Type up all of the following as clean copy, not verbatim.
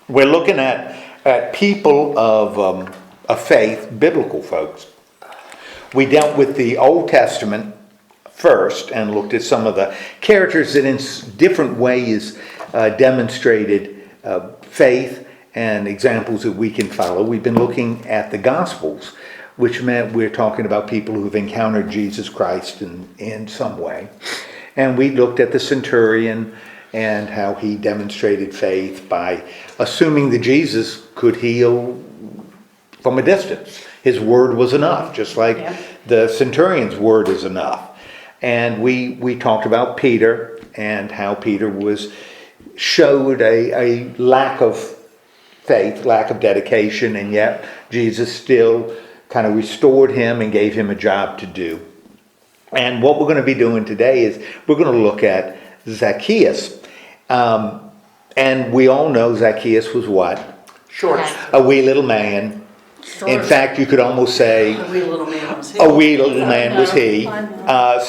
We're looking at people of faith, biblical folks. We dealt with the Old Testament first and looked at some of the characters that in different ways demonstrated faith and examples that we can follow. We've been looking at the Gospels, which meant we're talking about people who've encountered Jesus Christ in some way. And we looked at the centurion and how he demonstrated faith by assuming that Jesus could heal from a distance. His word was enough, just like the centurion's word is enough. And we talked about Peter and how Peter showed a lack of faith, lack of dedication, and yet Jesus still kind of restored him and gave him a job to do. And what we're going to be doing today is we're going to look at Zacchaeus. And we all know Zacchaeus was what? Short. A wee little man. Short. In fact, you could almost say a wee little man was he. A wee little man was he.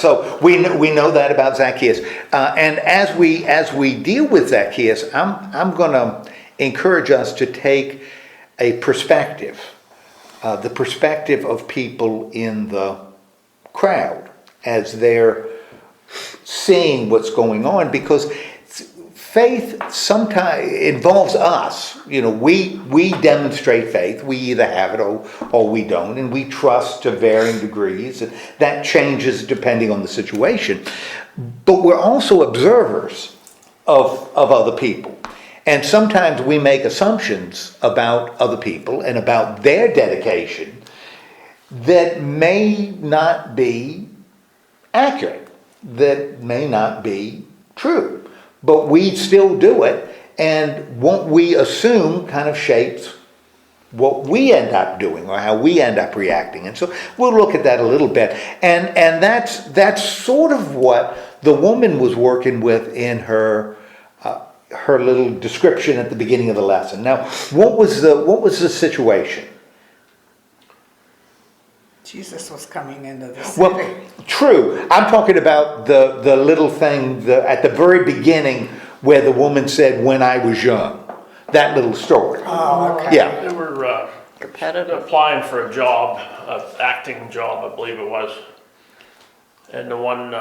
So we know that about Zacchaeus. And as we deal with Zacchaeus, I'm going to encourage us to take a perspective, the perspective of people in the crowd as they're seeing what's going on, because faith sometimes involves us. You know, we demonstrate faith. We either have it or we don't, and we trust to varying degrees. And that changes depending on the situation. But we're also observers of other people. And sometimes we make assumptions about other people and about their dedication that may not be accurate, that may not be true. But we still do it, and what we assume kind of shapes what we end up doing or how we end up reacting. And so we'll look at that a little bit. And that's sort of what the woman was working with in her little description at the beginning of the lesson. Now, what was the situation? Jesus was coming into the city. Well, true. I'm talking about the little thing at the very beginning where the woman said, "When I was young." That little story. Oh, okay. Yeah. They were applying for a job, an acting job, I believe it was. And the one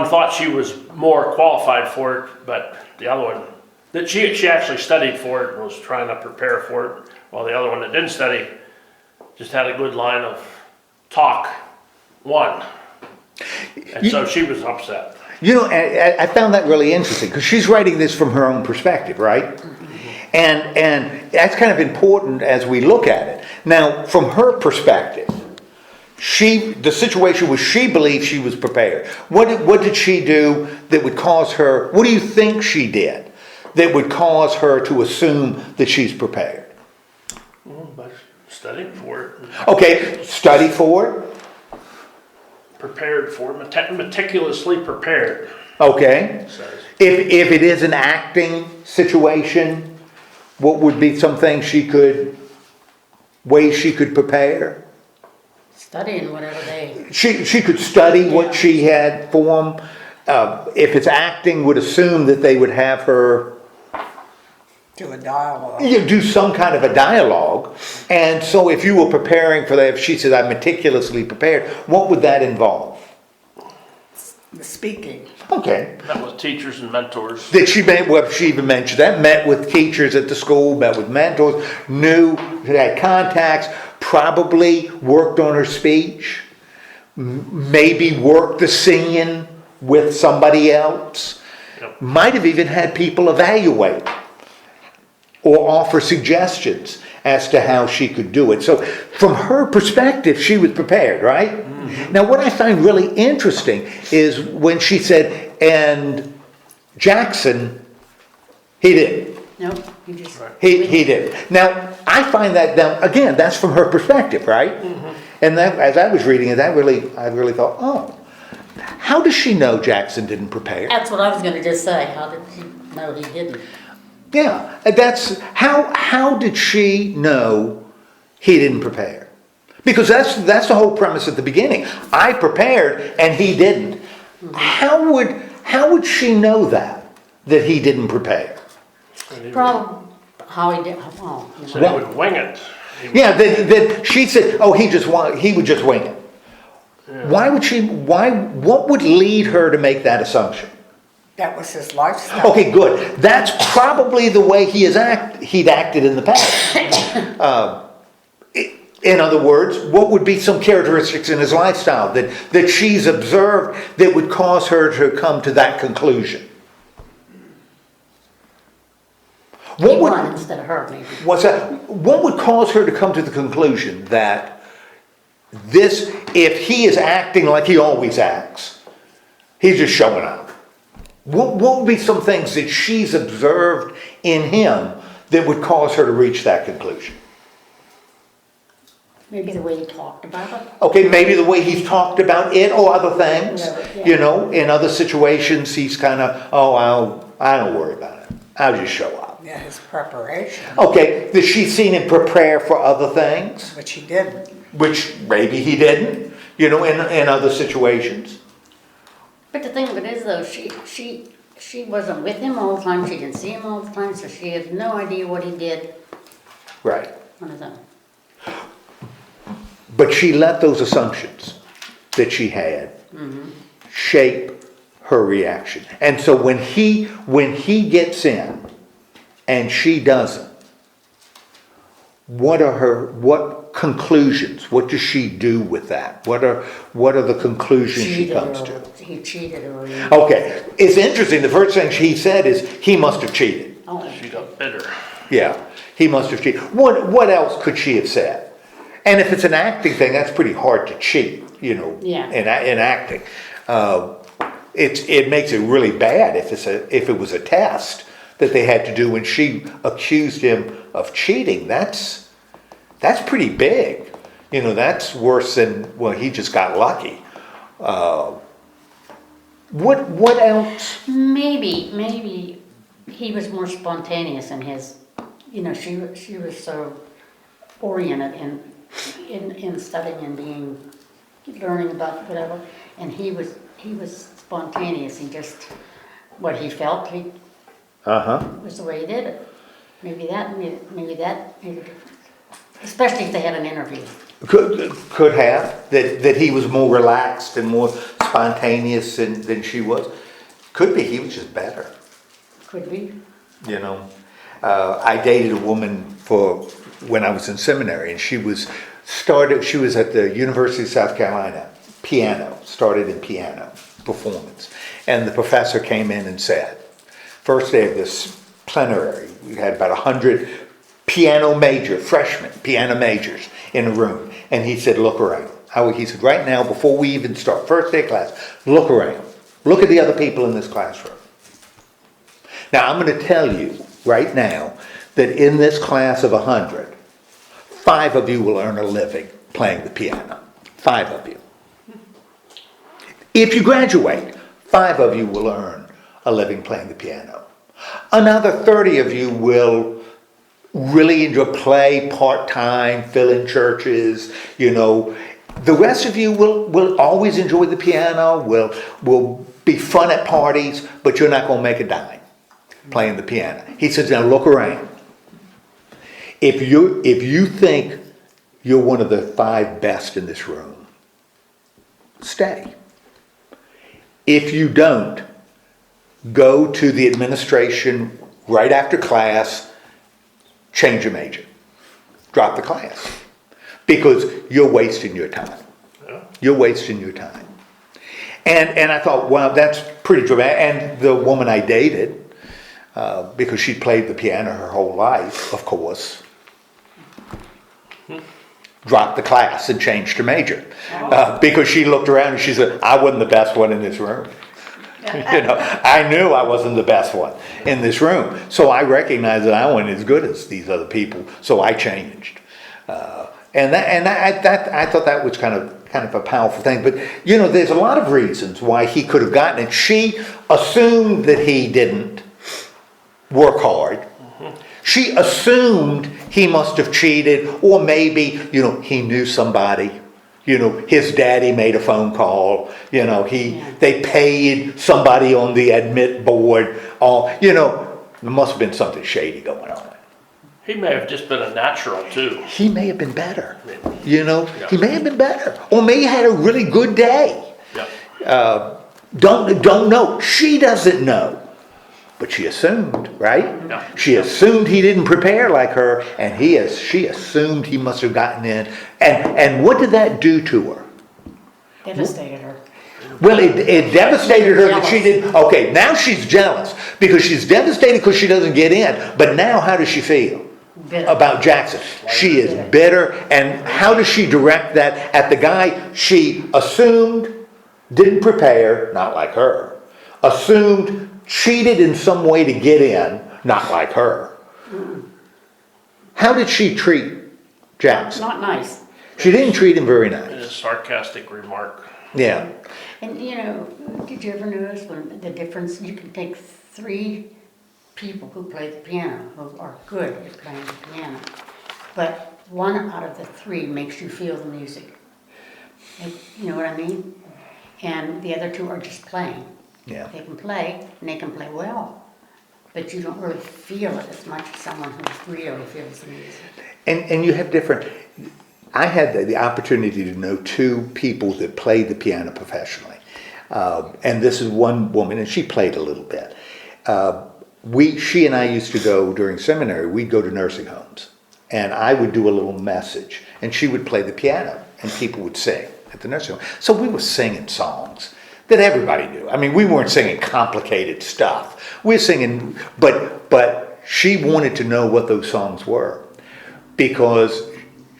thought she was more qualified for it, but the other one, that she actually studied for it and was trying to prepare for it, while the other one that didn't study just had a good line of talk, won. And so she was upset. You know, I found that really interesting because she's writing this from her own perspective, right? Mm-hmm. And that's kind of important as we look at it. Now, from her perspective, the situation was she believed she was prepared. What did she do that would cause her, what do you think she did that would cause her to assume that she's prepared? Well, by studying for it. Okay, study for it. Prepared for it, meticulously prepared. Okay. If it is an acting situation, what would be some things ways she could prepare? Studying whatever they... She could study what she had for them. If it's acting, would assume that they would have her Do a dialogue. do some kind of a dialogue. And so if you were preparing for that, if she said, "I'm meticulously prepared," what would that involve? The speaking. Okay. Met with teachers and mentors. That she even mentioned that, met with teachers at the school, met with mentors, had contacts, probably worked on her speech, maybe worked the singing with somebody else, might have even had people evaluate or offer suggestions as to how she could do it. So from her perspective, she was prepared, right? Mm-hmm. Now what I find really interesting is when she said, "And Jackson, he didn't." Nope, you just... He didn't. Now, I find that, again, that's from her perspective, right? Mm-hmm. And that, as I was reading it, I really thought, oh, how does she know Jackson didn't prepare? That's what I was going to just say. How did she know he didn't? Yeah, that's how did she know he didn't prepare? Because that's the whole premise at the beginning. I prepared and he didn't. Mm-hmm. How would she know that he didn't prepare? Probably how he did, well, you So know. he would wing it. Yeah, that she said, oh, he would just wing it. Why would what would lead her to make that assumption? That was his lifestyle. Okay, good. That's probably the way he'd acted in the past. In other words, what would be some characteristics in his lifestyle that she's observed that would cause her to come to that conclusion? He won instead of her, maybe. What's that? What would cause her to come to the conclusion that if he is acting like he always acts, he's just showing up? What would be some things that she's observed in him that would cause her to reach that conclusion? Maybe the way he talked about it. Okay, maybe the way he's talked about it or other things. Yeah. You know, in other situations, he's kind of, I don't worry about it. I'll just show up. Yeah, his preparation, Okay, that she's seen him prepare for other things, which he didn't. which maybe he didn't, you know, in other situations. But the thing of it is though, she wasn't with him all the time, she didn't see him all the time, so she has no idea what he did Right. on his own. But she let those assumptions that she had shape her reaction. And so when he gets in and she doesn't, what conclusions, what does she do with that? What are the conclusions she comes to? He cheated her. Okay, it's interesting, the first thing she said is, he must have cheated. Oh, She got bitter. Yeah, he must have cheated. What else could she have said? And if it's an acting thing, that's pretty hard to cheat, you know, Yeah. in acting. It makes it really bad if it was a test that they had to do when she accused him of cheating. That's pretty big. You know, that's worse than, well, he just got lucky. What else? maybe he was more spontaneous in his, you know, she was so oriented in studying and learning about whatever, and he was spontaneous. He just, what he felt, he was the way he did it. Maybe that made a difference. Especially if they had an interview. Could have, that he was more relaxed and more spontaneous than she was. Could be he was just better. Could be. You know, I dated a woman when I was in seminary, and she was at the University of South Carolina, started in piano performance. And the professor came in and said, first day of this plenary, we had about 100 freshman piano majors in a room. And he said, look around. He said, right now, before we even start, first day of class, look around. Look at the other people in this classroom. Now, I'm going to tell you right now that in this class of 100, 5 of you will earn a living playing the piano. 5 of you. If you graduate, 5 of you will earn a living playing the piano. Another 30 of you will really enjoy play part-time, fill in churches, you know. The rest of you will always enjoy the piano, will be fun at parties, but you're not going to make a dime playing the piano. He says, now look around. If you think you're one of the 5 best in this room, stay. If you don't, go to the administration right after class, change your major. Drop the class. Because you're wasting your time. You're wasting your time. And I thought, wow, that's pretty dramatic. And the woman I dated, because she'd played the piano her whole life, of course, dropped the class and changed her major. Because she looked around and she said, I wasn't the best one in this room. You know, I knew I wasn't the best one in this room. So I recognized that I wasn't as good as these other people. So I changed. I thought that was kind of a powerful thing. But, you know, there's a lot of reasons why he could have gotten it. She assumed that he didn't work hard. She assumed he must have cheated, or maybe, you know, he knew somebody. You know, his daddy made a phone call. You know, they paid somebody on the admit board. You know, There must have been something shady going on. He may have just been a natural too. He may have been better. You know, he may have been better. Or may have had a really good day. Yeah. Don't know. She doesn't know. But she assumed, right? Yeah. She assumed he didn't prepare like her, and she assumed he must have gotten in. And what did that do to her? Devastated her. Well, it devastated her that she didn't. Okay, now she's jealous because she's devastated because she doesn't get in. But now, how does she feel Bitter. about Jackson? She is bitter. And how does she direct that at the guy she assumed didn't prepare, not like her, assumed cheated in some way to get in, not like her? How did she treat Jackson? Not nice. She didn't treat him very In nice. a sarcastic remark. Yeah. And you know, did you ever notice when the difference, you can take 3 people who play the piano, who are good at playing the piano, but 1 out of the 3 makes you feel the music. You know what I mean? And the other 2 are just playing. Yeah. They can play, and they can play well, but you don't really feel it as much as someone who really feels the music. And you have different. I had the opportunity to know 2 people that played the piano professionally. And this is one woman, and she played a little bit. She and I used to go during seminary, we'd go to nursing homes. And I would do a little message, and she would play the piano, and people would sing at the nursing home. So we were singing songs that everybody knew. I mean, we weren't singing complicated stuff. We were singing, but she wanted to know what those songs were. Because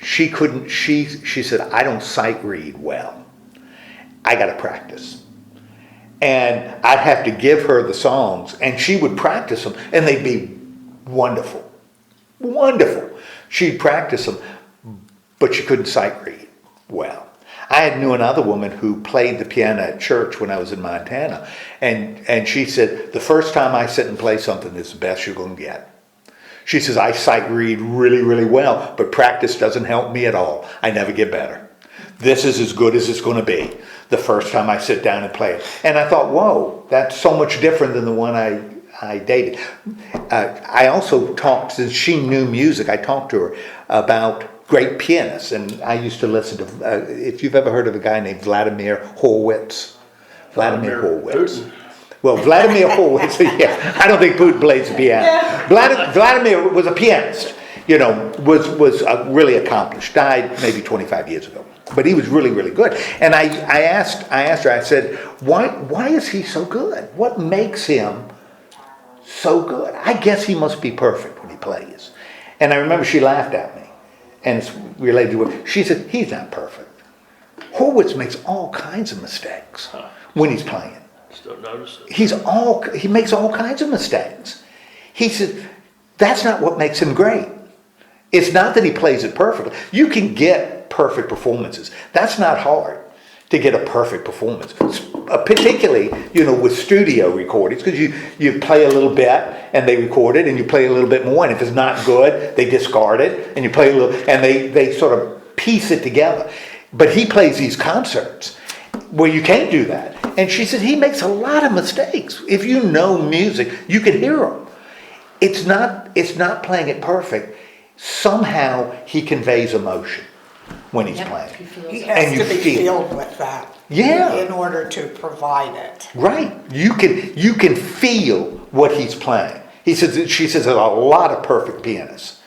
she couldn't, she said, I don't sight read well. I got to practice. And I'd have to give her the songs, and she would practice them, and they'd be wonderful. Wonderful. She'd practice them, but she couldn't sight read well. I knew another woman who played the piano at church when I was in Montana, and she said, the first time I sit and play something, it's the best you're going to get. She says, I sight read really, really well, but practice doesn't help me at all. I never get better. This is as good as it's going to be the first time I sit down and play it. And I thought, whoa, that's so much different than the one I dated. I also talked, since she knew music, I talked to her about great pianists. And I used to listen to, if you've ever heard of a guy named Vladimir Horowitz. Vladimir Horowitz. Putin. Well, Vladimir Horowitz, yeah, I don't think Putin plays the piano. Yeah. Vladimir was a pianist, you know, was really accomplished, died maybe 25 years ago. But he was really, really good. And I asked her, I said, why is he so good? What makes him so good? I guess he must be perfect when he plays. And I remember she laughed at me. And it's related to what she said, he's not perfect. Horowitz makes all kinds of mistakes when he's playing. Just don't notice it. He makes all kinds of mistakes. He said, that's not what makes him great. It's not that he plays it perfectly. You can get perfect performances. That's not hard to get a perfect performance. Particularly, you know, with studio recordings, because you play a little bit and they record it, and you play a little bit more, and if it's not good, they discard it, and you play a little, and they sort of piece it together. But he plays these concerts where you can't do that. And she said he makes a lot of mistakes. If you know music, you can hear them. It's not playing it perfect. Somehow he conveys emotion when he's Yep, playing. he feels He it. has And to you be feel filled with that. Yeah. In order to provide it. Right. You can feel what he's playing. She says there's a lot of perfect pianists,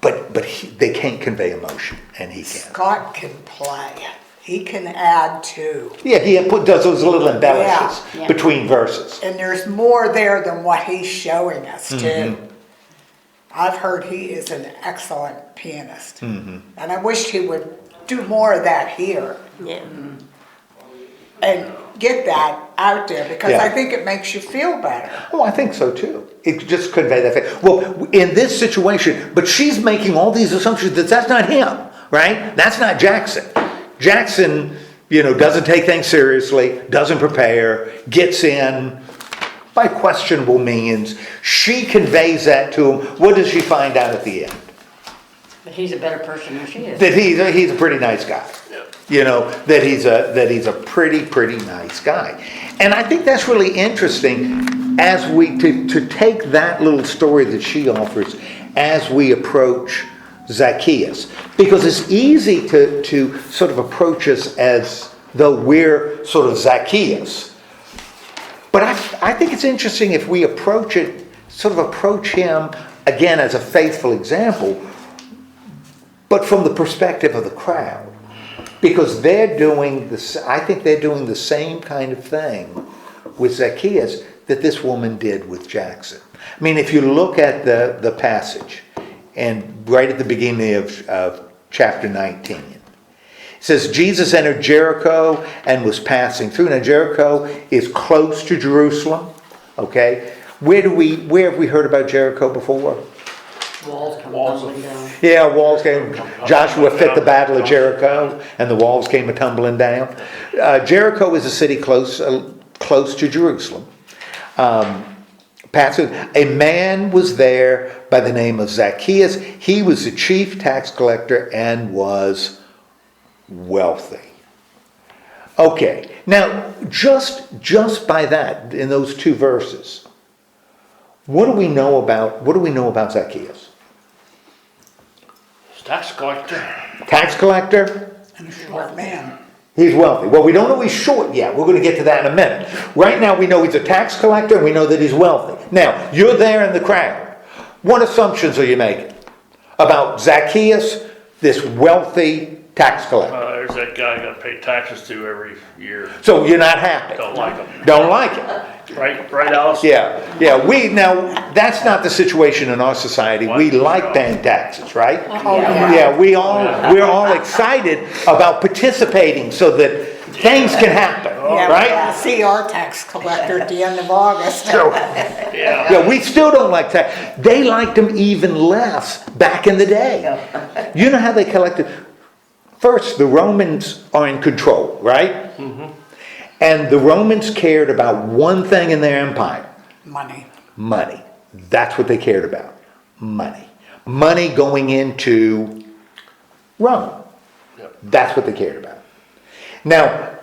but they can't convey emotion, and he can. Scott can play. He can add to. Yeah, he does those little embellishes Yeah. between verses. And there's more there than what he's showing us, too. Mm-hmm. I've heard he is an excellent pianist. Mm-hmm. And I wish he would do more of that here. Yeah. And get that out there, because Yeah. I think it makes you feel better. Oh, I think so too. It just convey that fact. Well, in this situation, but she's making all these assumptions that that's not him, right? That's not Jackson. Jackson, you know, doesn't take things seriously, doesn't prepare, gets in by questionable means. She conveys that to him. What does she find out at the end? But he's a better person than she is. That he's a pretty nice guy. Yeah. You know, that he's a pretty nice guy. And I think that's really interesting as we to take that little story that she offers as we approach Zacchaeus, because it's easy to sort of approach us as though we're sort of Zacchaeus. But I think it's interesting if we approach him again as a faithful example, but from the perspective of the crowd. Because they're doing this, I think they're doing the same kind of thing with Zacchaeus that this woman did with Jackson. I mean, if you look at the passage, and right at the beginning of chapter 19, it says, Jesus entered Jericho and was passing through. Now, Jericho is close to Jerusalem, okay? Where have we heard about Jericho before? Walls come tumbling down. Yeah, walls came. Joshua fit the battle of Jericho, and the walls came a tumbling down. Jericho is a city close to Jerusalem. A man was there by the name of Zacchaeus. He was the chief tax collector and was wealthy. Okay, now just by that, in those two verses, what do we know about Zacchaeus? Tax collector. Tax collector. And a short man. He's wealthy. Well, we don't know he's short yet. We're going to get to that in a minute. Right now we know he's a tax collector and we know that he's wealthy. Now, you're there in the crowd. What assumptions are you making about Zacchaeus, this wealthy tax collector? There's that guy I got to pay taxes to every year. So you're not happy? Don't like him. Don't like it? Right, Alice? Yeah. Now, that's not the situation in our society. We like paying taxes, right? Oh, yeah. Yeah, we're all excited about participating so that things can happen, Yeah, right? we'll see our tax collector at the end of August. Yeah, we still don't like tax. They liked them even less back in the day. You know how they collected? First, the Romans are in control, right? Mm-hmm. And the Romans cared about one thing in their empire. Money. That's what they cared about. Money. Money going into Rome. Yep. That's what they cared about. Now,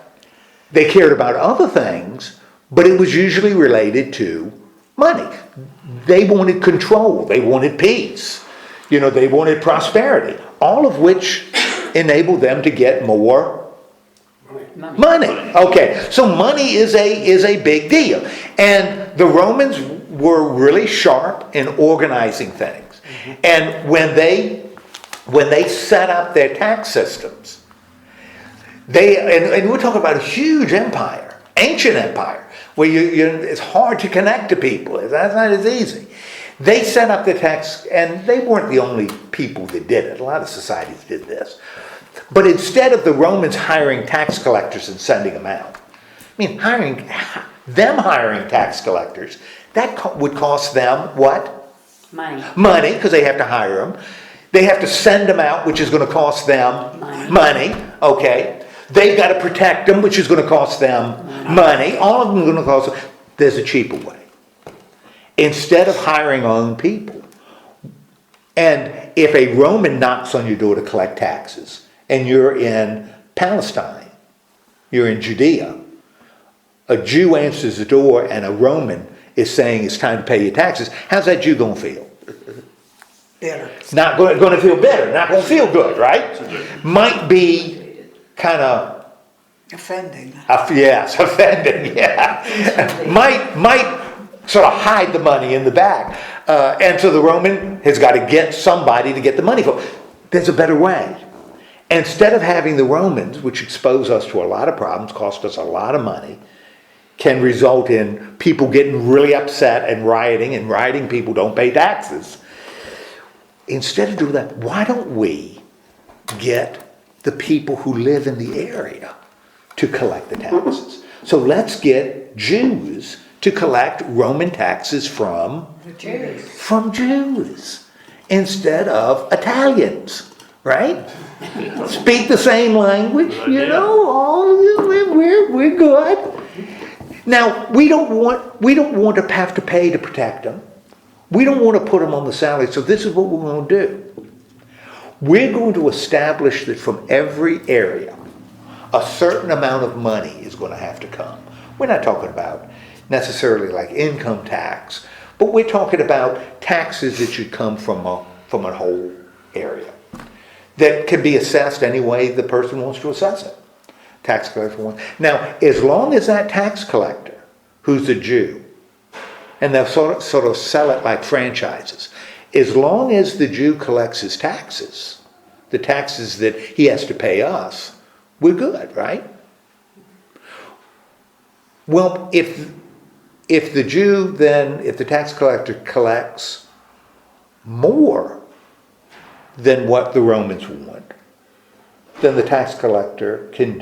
they cared about other things, but it was usually related to money. They wanted control. They wanted peace. They wanted prosperity. All of which enabled them to get more money. Okay, so money is a big deal. And the Romans were really sharp in organizing things. Mm-hmm. And when they set up their tax systems, and we're talking about a huge empire, ancient empire, where it's hard to connect to people. That's not as easy. They set up the tax, and they weren't the only people that did it. A lot of societies did this. But instead of the Romans hiring tax collectors and sending them out, hiring tax collectors, that would cost them what? Money, because they have to hire them. They have to send them out, which is going to cost them money. Okay. They've got to protect them, which is going to cost them money. All of them are going to cost them. There's a cheaper way. Instead of hiring our own people. And if a Roman knocks on your door to collect taxes, and you're in Palestine, you're in Judea, a Jew answers the door and a Roman is saying it's time to pay your taxes, how's that Jew going to feel? Bitter. Not going to feel bitter, not going to feel good, right? Might be kind of... Offending. Yes, offending, yeah. Might sort of hide the money in the back. And so the Roman has got to get somebody to get the money for. There's a better way. Instead of having the Romans, which expose us to a lot of problems, cost us a lot of money, can result in people getting really upset and rioting people don't pay taxes. Instead of doing that, why don't we get the people who live in the area to collect the taxes? So let's get Jews to collect Roman taxes from Jews instead of Italians, right? Speak the same language, we're good. Now, we don't want to have to pay to protect them. We don't want to put them on the salary. So this is what we're going to do. We're going to establish that from every area, a certain amount of money is going to have to come. We're not talking about necessarily like income tax, but we're talking about taxes that should come from a whole area that can be assessed any way the person wants to assess it. Tax collector wants. Now, as long as that tax collector, who's a Jew, and they'll sort of sell it like franchises, as long as the Jew collects his taxes, the taxes that he has to pay us, we're good, right? Well, if the Jew then, if the tax collector collects more than what the Romans want, then the tax collector can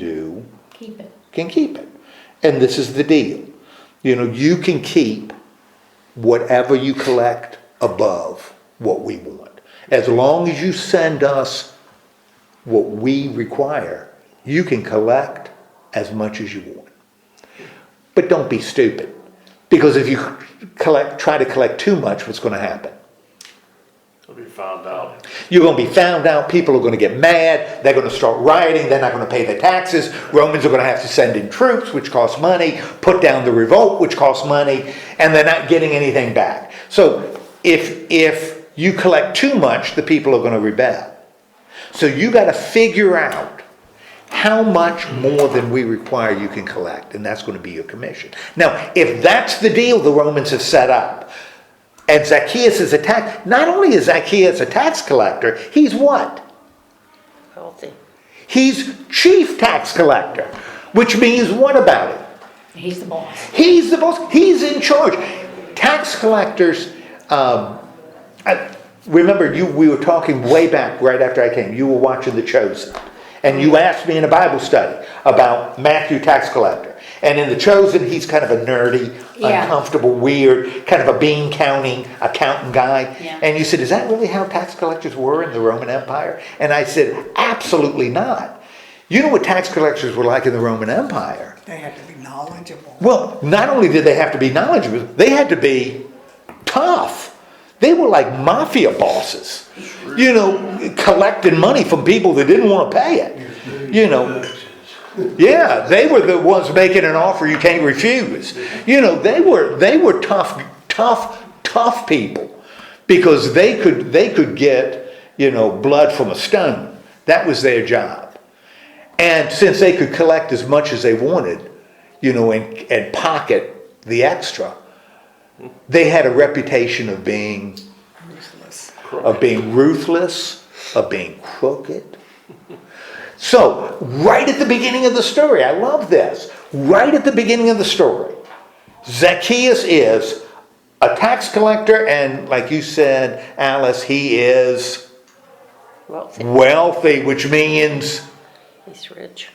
keep it. And this is the deal. You can keep whatever you collect above what we want. As long as you send us what we require, you can collect as much as you want. But don't be stupid. Because if you try to collect too much, what's going to happen? It'll be found out. You're going to be found out. People are going to get mad. They're going to start rioting. They're not going to pay their taxes. Romans are going to have to send in troops, which costs money, put down the revolt, which costs money, and they're not getting anything back. So if you collect too much, the people are going to rebel. So you got to figure out how much more than we require you can collect, and that's going to be your commission. Now, if that's the deal the Romans have set up, and Zacchaeus is not only is Zacchaeus a tax collector, he's what? Healthy. He's chief tax collector, which means what about it? He's the boss. He's the boss. He's in charge. Tax collectors, remember we were talking way back right after I came. You were watching The Chosen. And you asked me in a Bible study about Matthew, tax collector. And in The Chosen, he's kind of a nerdy, uncomfortable, weird, kind of a bean counting accountant guy. Yeah. And you said, is that really how tax collectors were in the Roman Empire? And I said, absolutely not. You know what tax collectors were like in the Roman Empire? They had to be knowledgeable. Well, not only did they have to be knowledgeable, they had to be tough. They were like mafia bosses, collecting money from people that didn't want to pay it. Yeah, they were the ones making an offer you can't refuse. They were tough people because they could get, blood from a stone. That was their job. And since they could collect as much as they wanted, and pocket the extra, they had a reputation of being ruthless, of being crooked. So, right at the beginning of the story, I love this. Right at the beginning of the story, Zacchaeus is a tax collector, and like you said, Alice, he is wealthy, which means He's rich.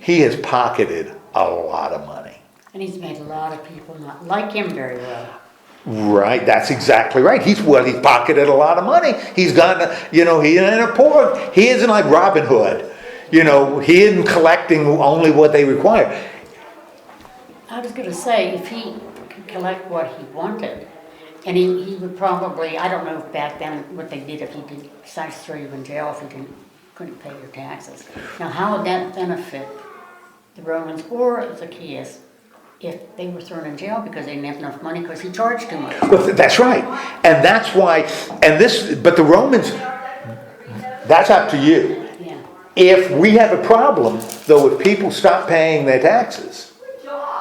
he has pocketed a lot of money. And he's made a lot of people not like him very well. Right, that's exactly right. He's pocketed a lot of money. He's gotten, he isn't poor. He isn't like Robin Hood. He isn't collecting only what they require. I was going to say, if he could collect what he wanted, and he would probably, I don't know if back then what they did, if he did besides throw you in jail if you couldn't pay your taxes. Now, how would that benefit the Romans or Zacchaeus if they were thrown in jail because they didn't have enough money because he charged too much? Well, that's right. And that's why, but the Romans, that's up to you. Yeah. If we have a problem, though, if people stop paying their taxes,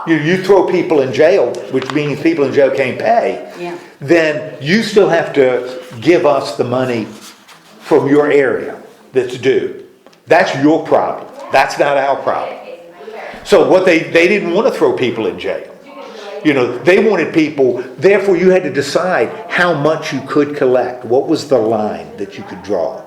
you throw people in jail, which means people in jail can't pay, then you still have to give us the money from your area that's due. That's your problem. That's not our problem. So what they didn't want to throw people in jail. They wanted people, therefore you had to decide how much you could collect. What was the line that you could draw?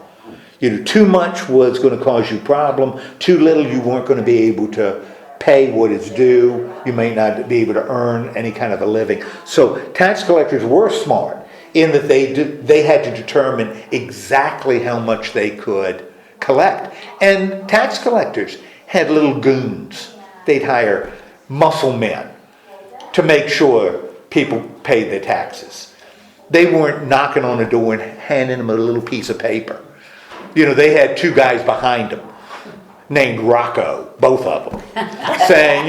Too much was going to cause you a problem. Too little, you weren't going to be able to pay what is due. You may not be able to earn any kind of a living. So tax collectors were smart in that they had to determine exactly how much they could collect. And tax collectors had little goons. They'd hire muscle men to make sure people paid their taxes. They weren't knocking on the door and handing them a little piece of paper. They had two guys behind them. named Rocco, both of them, saying,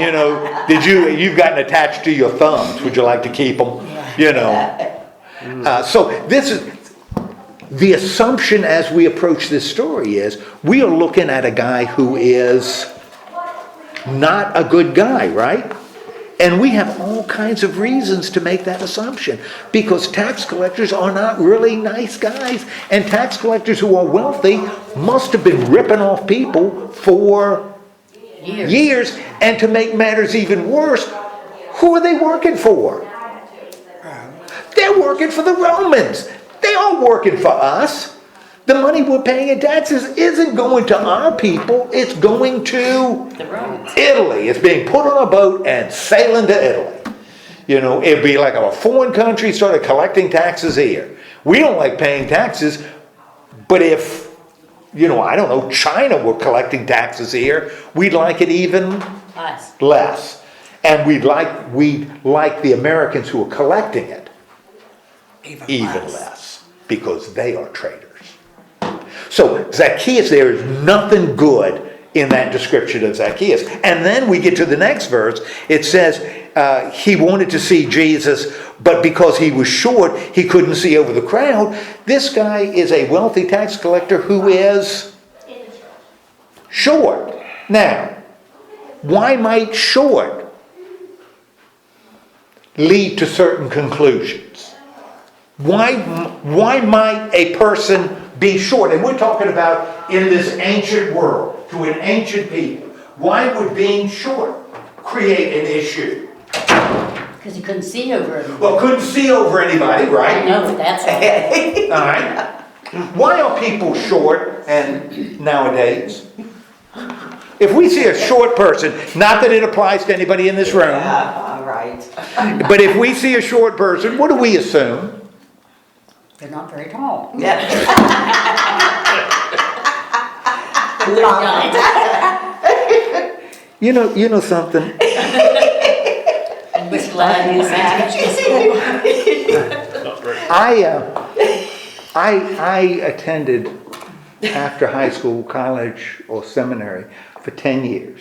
you've gotten attached to your thumbs. Would you like to keep them? So this is the assumption as we approach this story is we are looking at a guy who is not a good guy, right? And we have all kinds of reasons to make that assumption because tax collectors are not really nice guys. And tax collectors who are wealthy must have been ripping off people for years. And to make matters even worse, who are they working for? They're working for the Romans. They aren't working for us. The money we're paying in taxes isn't going to our people. It's going to Italy. It's being put on a boat and sailing to Italy. It'd be like a foreign country started collecting taxes here. We don't like paying taxes, but if, China were collecting taxes here, we'd like it even less. And we'd like the Americans who are collecting it even less because they are traitors. So Zacchaeus, there is nothing good in that description of Zacchaeus. And then we get to the next verse. It says he wanted to see Jesus, but because he was short, he couldn't see over the crowd. This guy is a wealthy tax collector who is short. Now, why might short lead to certain conclusions? Why might a person be short? And we're talking about in this ancient world, to an ancient people. Why would being short create an issue? Because he couldn't see over everybody. Well, couldn't see over anybody, right? I know, that's all. All right. Why are people short and nowadays? If we see a short person, not that it applies to anybody in this room, Right. but if we see a short person, what do we assume? They're not very tall. Yeah. You know something? Which glad you I attended after high school, college, or seminary for 10 years.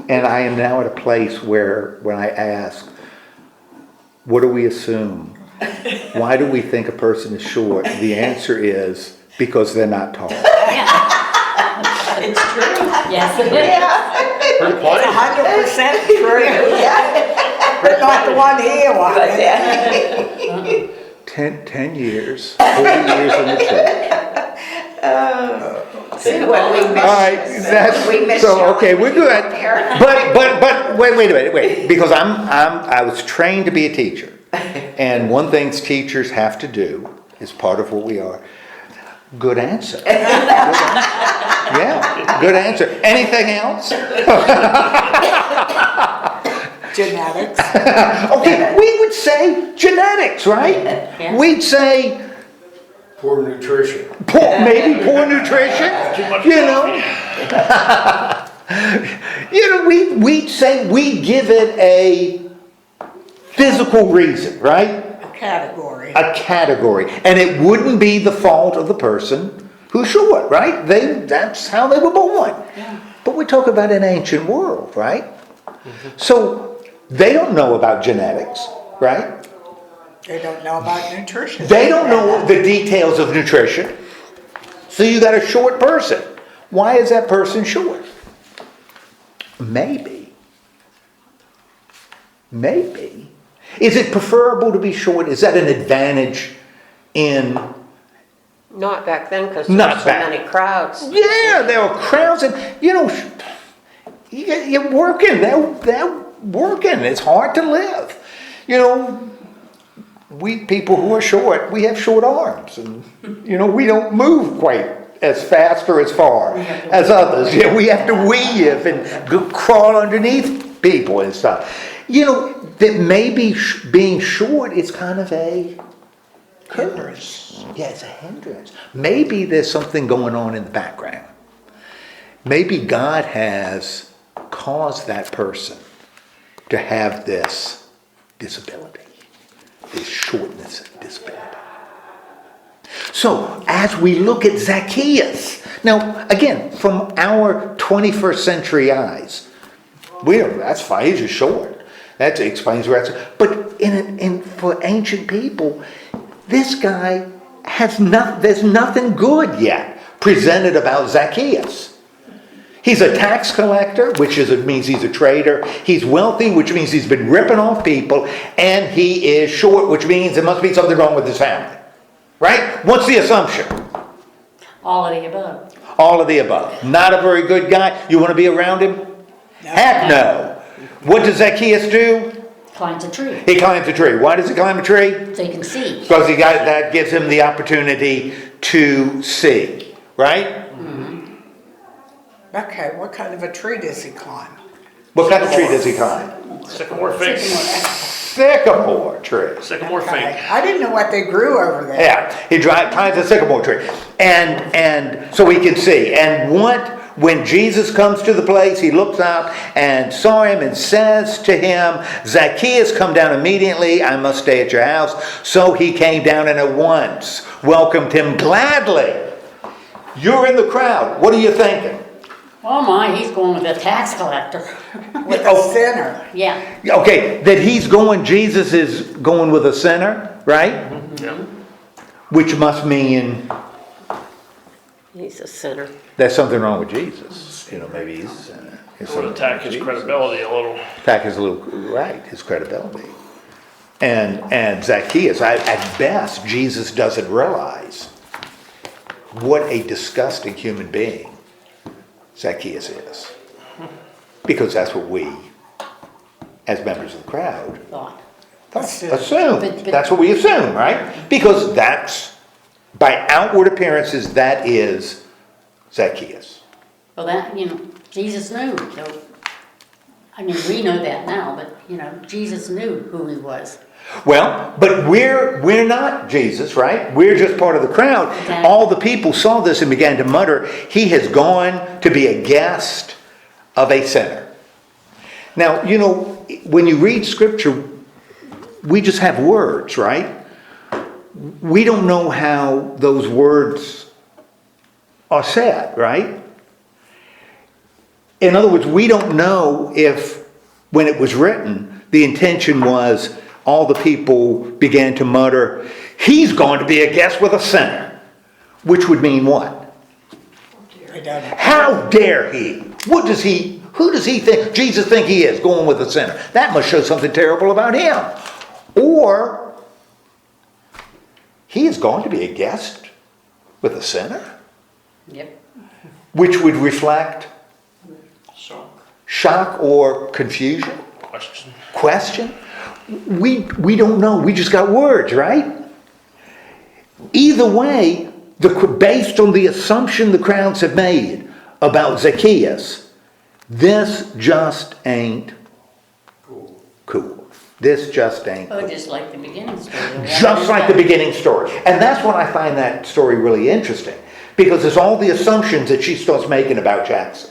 And I am now at a place where when I ask, what do we assume? Why do we think a person is short? The answer is because they're not tall. It's true. Yes, it is. Pretty plain. 100% true. But not the one here, was 10 years, 40 years in the church. All right, okay, we're good. But wait a minute, because I was trained to be a teacher, and one thing teachers have to do is part of what we are. Good answer. Yeah, good answer. Anything else? genetics. Okay, we would say genetics, right? Yeah. We'd say Poor nutrition. maybe poor nutrition. We'd say we'd give it a physical reason, right? Category. A category, and it wouldn't be the fault of the person who's short, right? That's how they were born. Yeah. But we talk about an ancient world, right? So they don't know about genetics, right? They don't know about nutrition. They don't know the details of nutrition. So you got a short person. Why is that person short? Maybe. Is it preferable to be short? Is that an advantage in... Not back then, because there Not were so back- many crowds. Yeah, there were crowds and, you're working. They're working. It's hard to live. We people who are short, we have short arms. And, we don't move quite as fast or as far as others. Yeah, we have to weave and crawl underneath people and stuff. That maybe being short is kind of a curse. Yeah, it's a hindrance. Maybe there's something going on in the background. Maybe God has caused that person to have this disability, this shortness of disability. So, as we look at Zacchaeus, Now, again, from our 21st century eyes, that's fine, he's just short. That explains where it's, but for ancient people, this guy there's nothing good yet presented about Zacchaeus. He's a tax collector, which means he's a traitor. He's wealthy, which means he's been ripping off people. And he is short, which means there must be something wrong with his family. Right? What's the assumption? All of the above. All of the above. Not a very good guy. You want to be around him? Heck no. What does Zacchaeus do? Climbs a tree. He climbs a tree. Why does he climb a tree? So you can see. Because that gives him the opportunity to see. Right? Okay, what kind of a tree does he climb? What kind of tree does he climb? Sycamore fig. Sycamore tree. Sycamore Okay. fig. I didn't know what they grew over there. Yeah, he climbs a sycamore tree. And so he can see. And when Jesus comes to the place, he looks up and saw him and says to him, Zacchaeus, come down immediately. I must stay at your house. So he came down and at once welcomed him gladly. You're in the crowd. What are you thinking? Oh my, he's going with a tax collector. With a sinner. Yeah. Okay, Jesus is going with a sinner, right? Yeah. Which must mean He's a sinner. there's something wrong with Jesus. Maybe he's a sinner. It would attack his credibility a little. Attack his his credibility. And Zacchaeus, at best, Jesus doesn't realize what a disgusting human being Zacchaeus is. Because that's what we, as members of the crowd, Thought. assume. But- That's what we assume, right? Because that's, by outward appearances, that is Zacchaeus. Well, Jesus knew. So, we know that now, but, Jesus knew who he was. Well, but we're not Jesus, right? We're just part of the crowd. Okay. All the people saw this and began to mutter, he has gone to be a guest of a sinner. Now, when you read scripture, we just have words, right? We don't know how those words are said, right? In other words, we don't know if, when it was written, the intention was all the people began to mutter, he's going to be a guest with a sinner. Which would mean what? They don't. How dare he? Who does he think, Jesus think he is, going with a sinner? That must show something terrible about him. Or, he is going to be a guest with a sinner? Yep. Which would reflect shock or confusion? Question? We don't know. We just got words, right? Either way, based on the assumption the crowds have made about Zacchaeus, this just ain't cool. This just ain't cool. Oh, just like the beginning story. Just like the beginning story. And that's when I find that story really interesting. Because it's all the assumptions that she starts making about Jackson.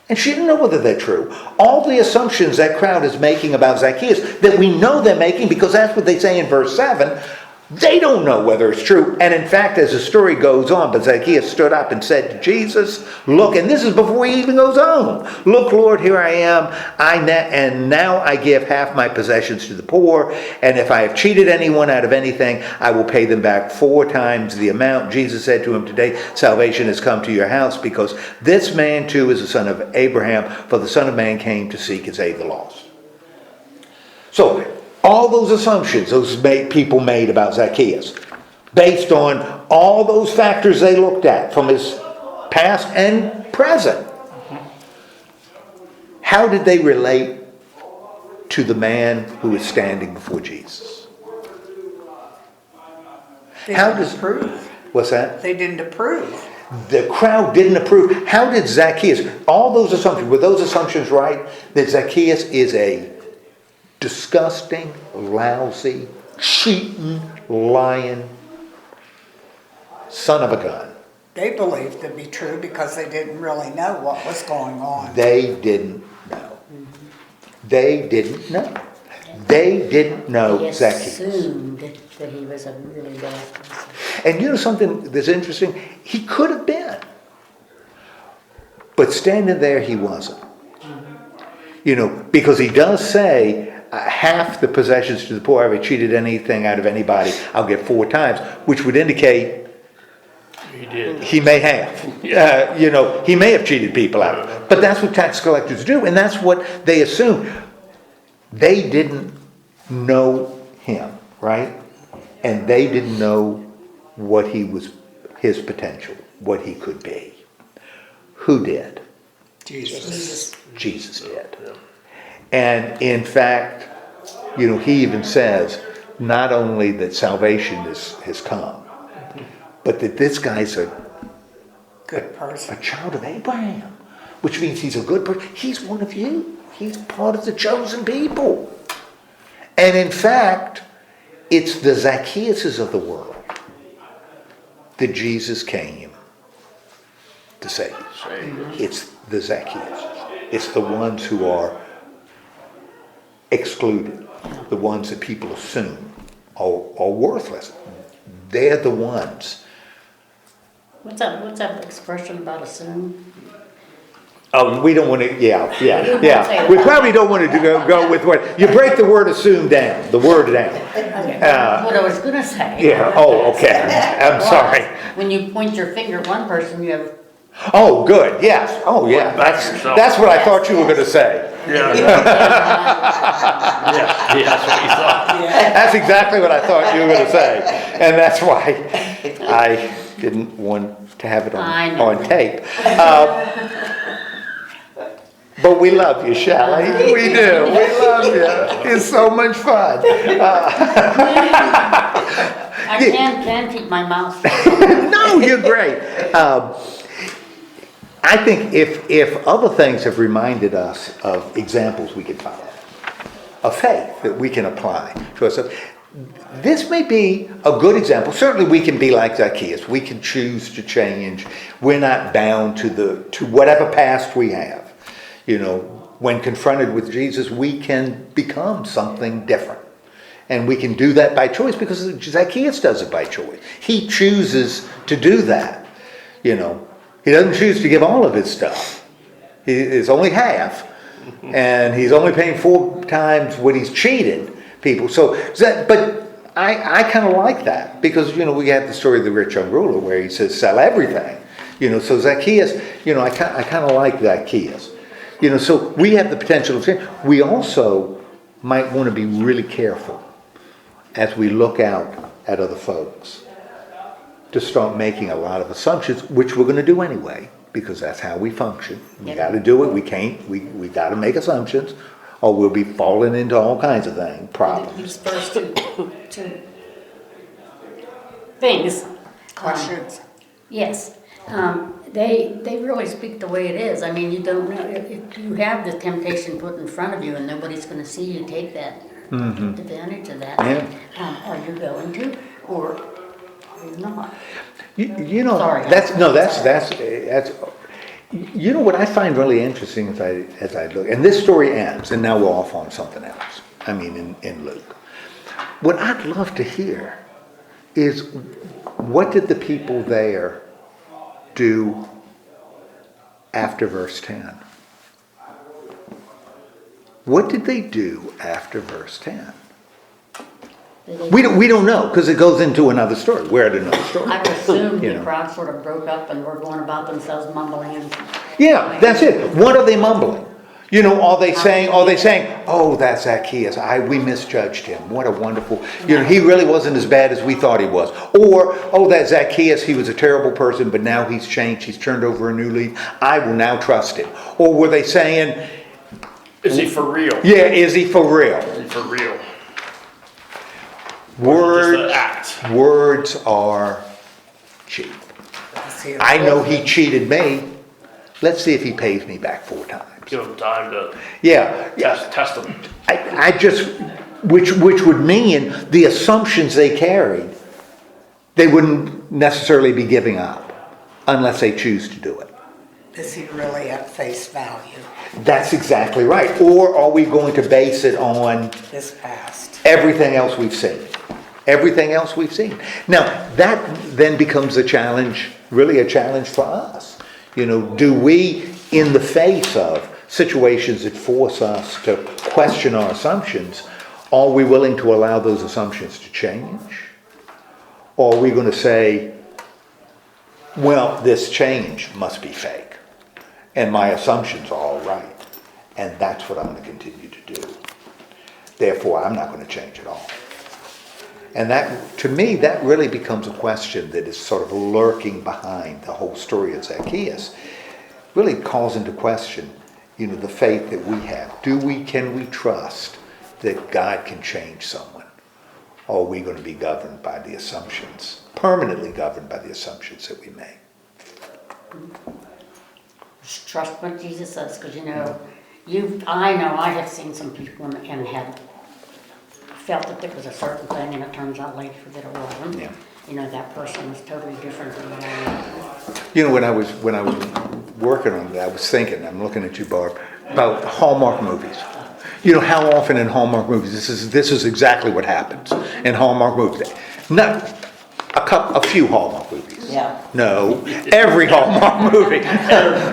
And she didn't know whether they're true. All the assumptions that crowd is making about Zacchaeus, that we know they're making because that's what they say in verse 7, they don't know whether it's true. And in fact, as the story goes on, but Zacchaeus stood up and said to Jesus, look, and this is before he even goes home, look, Lord, here I am, and now I give half my possessions to the poor, and if I have cheated anyone out of anything, I will pay them back 4 times the amount. Jesus said to him, today salvation has come to your house, because this man too is the son of Abraham, for the Son of Man came to seek and save the lost. So, all those assumptions those people made about Zacchaeus, based on all those factors they looked at from his past and present, how did they relate to the man who is standing before Jesus? They How didn't does- approve. What's that? They didn't approve. The crowd didn't approve. How did Zacchaeus, all those assumptions, were those assumptions right? That Zacchaeus is a disgusting, lousy, cheating, lying son of a gun. They believed it to be true because they didn't really know what was going on. They didn't know. They didn't know. They didn't know They Zacchaeus. assumed that he was a really bad person. And you know something that's interesting? He could have been. But standing there, he wasn't. You know, because he does say, half the possessions to the poor, if I cheated anything out of anybody, I'll get 4 times, which would indicate He did. he may have. You know, he may have cheated people out of it. But that's what tax collectors do, and that's what they assume. They didn't know him, right? And they didn't know what he was, his potential, what he could be. Who did? Jesus. Jesus did. And in fact, you know, he even says not only that salvation has come, but that this guy's a Good person. child of Abraham, which means he's a good person. He's one of you. He's part of the chosen people. And in fact, it's the Zacchaeuses of the world that Jesus came to save. It's the Zacchaeus. It's the ones who are excluded, the ones that people assume are worthless. They're the ones. What's that expression about assume? Oh, we don't want to, yeah. say We that. probably don't want to go with what, you break the word assume down, the word down. What I was gonna say. Yeah, oh, okay, I'm sorry. When you point your finger at one person, you have, Oh, good, yes, oh, yeah, that's what I thought you were going to say. Yeah. Yeah, that's what you thought. That's exactly what I thought you were going to say. And that's why I didn't want to have it I know. on tape. But we love you, Shelley. We do. We love you. It's so much fun. I can't keep my mouth shut. No, you're great. I think if other things have reminded us of examples we can follow, of faith that we can apply to ourselves, this may be a good example. Certainly we can be like Zacchaeus. We can choose to change. We're not bound to whatever past we have. You know, when confronted with Jesus, we can become something different. And we can do that by choice because Zacchaeus does it by choice. He chooses to do that. You know, he doesn't choose to give all of his stuff. It's only half. And he's only paying 4 times what he's cheated people. So, but I kind of like that because, you know, we have the story of the rich young ruler where he says, sell everything. You know, so Zacchaeus, you know, I kind of like Zacchaeus. You know, so we have the potential of change. We also might want to be really careful as we look out at other folks to start making a lot of assumptions, which we're going to do anyway, because that's how we function. We got to do it. We can't. We got to make assumptions, or we'll be falling into all kinds of problems. These first two things. Questions. Yes, they really speak the way it is. I mean, you don't know, if you have the temptation put in front of you and nobody's gonna see you take that, take advantage of that. Yeah. Are you going to, or are you not? You know, Sorry. that's. You know what I find really interesting as I look, and this story ends, and now we're off on something else. I mean, in Luke. What I'd love to hear is, what did the people there do after verse 10? What did they do after verse 10? We don't know, because it goes into another story. We're at another story. I would assume You the know. crowd sort of broke up and were going about themselves mumbling and. Yeah, that's it. What are they mumbling? You know, are they saying, oh, that's Zacchaeus. We misjudged him. What a wonderful, you know, he really wasn't as bad as we thought he was. Or, oh, that Zacchaeus, he was a terrible person, but now he's changed. He's turned over a new leaf. I will now trust him. Or were they saying, Is he for real? yeah, is he for real? Is he for real? Or is it Words, just an act? words are cheap. I know he cheated me. Let's see if he pays me back 4 times. Give him time to Yeah. test him. I just, which would mean the assumptions they carried, they wouldn't necessarily be giving up unless they choose to do it. Is he really at face value? That's exactly right. Or are we going to base it on His past. everything else we've seen? Everything else we've seen. Now, that then becomes a challenge, really a challenge for us. You know, do we in the face of situations that force us to question our assumptions, are we willing to allow those assumptions to change? Or are we going to say, well, this change must be fake, and my assumptions are all right, and that's what I'm going to continue to do. Therefore, I'm not going to change at all. And that, to me, that really becomes a question that is sort of lurking behind the whole story of Zacchaeus. Really calls into question, the faith that we have. Can we trust that God can change someone? Or are we going to be governed by the assumptions, permanently governed by the assumptions that we make? Just trust what Jesus says, because I have seen some people and had felt that it was a certain thing, and it turns out later that it wasn't. Yeah. That person was totally different than what I was. When I was working on that, I was thinking, I'm looking at you, Barb, about Hallmark movies. How often in Hallmark movies, this is exactly what happens in Hallmark movies. Not a few Hallmark movies. Yeah. No, every Hallmark movie.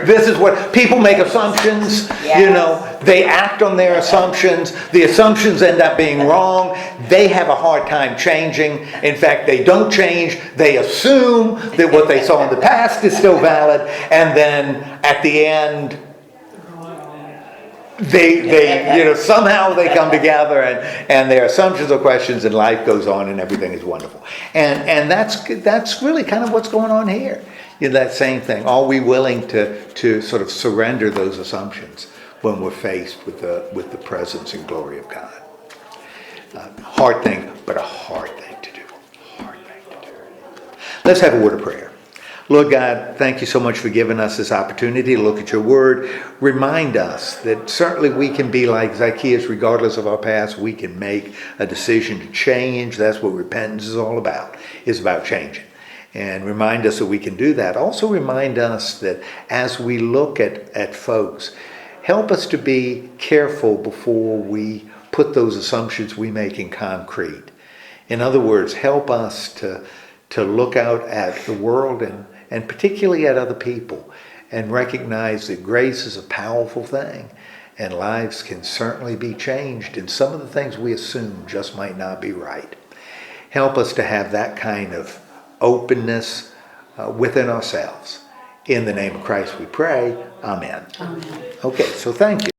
This is what people make assumptions. Yes. They act on their assumptions. The assumptions end up being wrong. They have a hard time changing. In fact, they don't change. They assume that what they saw in the past is still valid, and then at the end, they somehow they come together and their assumptions are questions, and life goes on and everything is wonderful. And that's really kind of what's going on here. That same thing. Are we willing to sort of surrender those assumptions when we're faced with the presence and glory of God? Hard thing, but a hard thing to do. Hard thing to do. Let's have a word of prayer. Lord God, thank you so much for giving us this opportunity to look at your word. Remind us that certainly we can be like Zacchaeus regardless of our past. We can make a decision to change. That's what repentance is all about. It's about changing. And remind us that we can do that. Also remind us that as we look at folks, help us to be careful before we put those assumptions we make in concrete. In other words, help us to look out at the world and particularly at other people and recognize that grace is a powerful thing and lives can certainly be changed, and some of the things we assume just might not be right. Help us to have that kind of openness within ourselves. In the name of Christ we pray. Amen. Amen. Okay, so thank you.